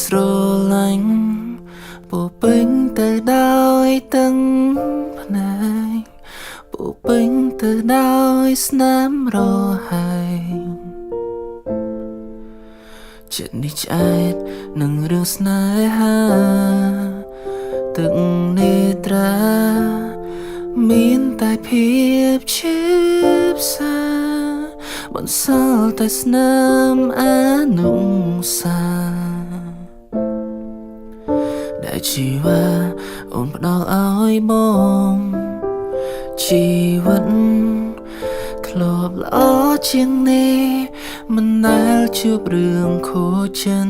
ស្រឡាញ់ពោពេញទៅដោយទាំងភ្នែកពោពេញទៅដោយស្នាមរហែងចិត្តនេះឆ្អែតនឹងរឿងស្នេហាទឹកនេត្រាមានតែភាពឈឺផ្សាបន្សល់តែស្នាមអនុសាដែលជីវ៉ាអូនផ្ដល់ឲ្យបងជីវិតធ្លាប់ល្អជាងនេះមិនដែលជួបរឿងខូចចិន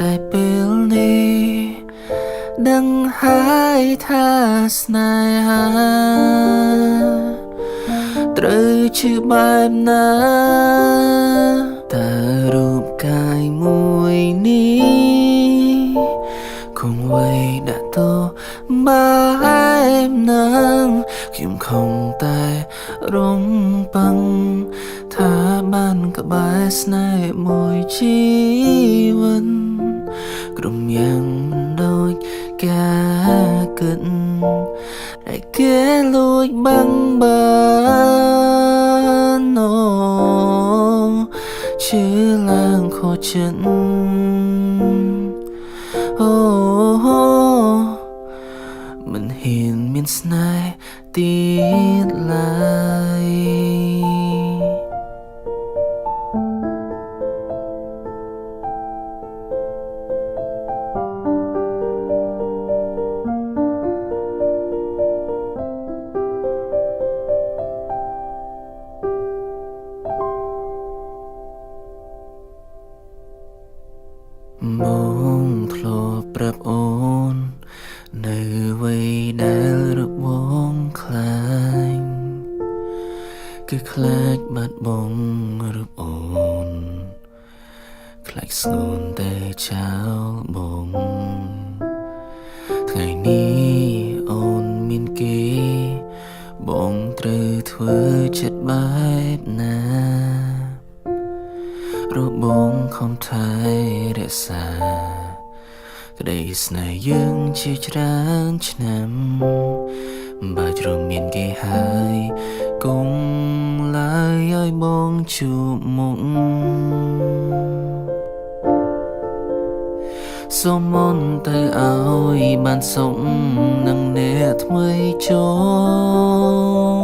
តែពេលនេះដឹងហើយថាស្នេហាត្រូវឈឺបែបណាតើរូបកាយមួយនេះគង់ໄວដាក់ទោបែបណាខ្ញុំខំតែរំពឹងថាបានក្បែរស្នេហ៍មួយជីវិតក្រុមយ៉ាងមិនដូចការគិតតែគេលួចបាំងបានអូឈឺឡើងខូចចិត្តអូមិនហ៊ានមានស្នេហ៍ទៀតឡើយបងធ្លាប់ប្រាប់អូននៅអ្វីដែលរបងខ្លាញ់គឺខ្លាចបាត់បង់រូបអូនខ្លាចស្ងួនតែចោលបងថ្ងៃនេះអូនមានគេបងត្រូវធ្វើចិត្តបែបណាបងខំថែរក្សាក្តីស្នេហ៍យើងជាច្រើនឆ្នាំបើជ្រុំមានគេហើយគង់ឡើយឲ្យបងជួបមុខសូមមុនទៅឲ្យបានសុខនឹងអ្នកថ្មីចូ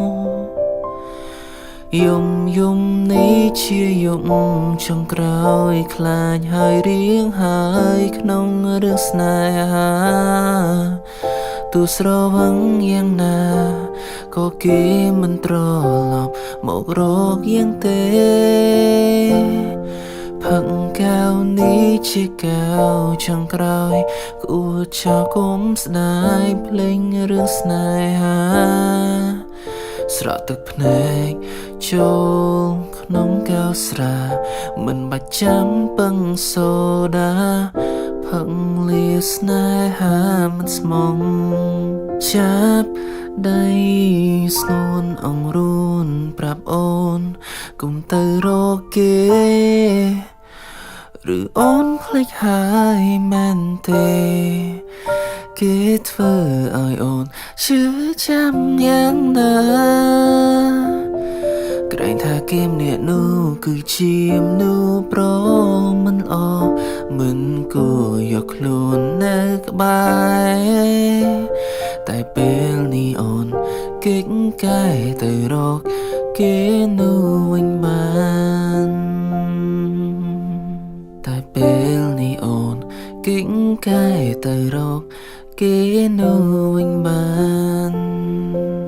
លយំនេះជាយំចុងក្រោយខ្លាចហើយរៀងហើយក្នុងរឿងស្នេហាទូស្រវឹងយ៉ាងណាក៏គេមិនត្រឡប់មករកយ៉ាងទេផឹកកៅនេះជាកៅចុងក្រោយគួរចោលគុំស្ដាយភ្លេងរឿងស្នេហាស្រក់ទឹកភ្នែកចូលក្នុងកៅស្រាមិនបាច់ចាំពឹងសូដាផឹកលាស្នេហាមិនស្មងចាប់ដៃស្ងួនអង្រួនប្រាប់អូនគុំទៅរកគេឬអូនភ្លេចហើយមែនទេគេធ្វើឲ្យអូនឈឺចាំយ៉ាងណាក្រែងថាគេម្នាក់នោះគឺជាមនុស្សប្រមិនល្អមិនគួរយកខ្លួននៅក្បែរតែពេលនេះអូនគេចកែទៅរកគេនោះវិញបានតែពេលនេះអូនគេចកែទៅរកគេនោះវិញបាន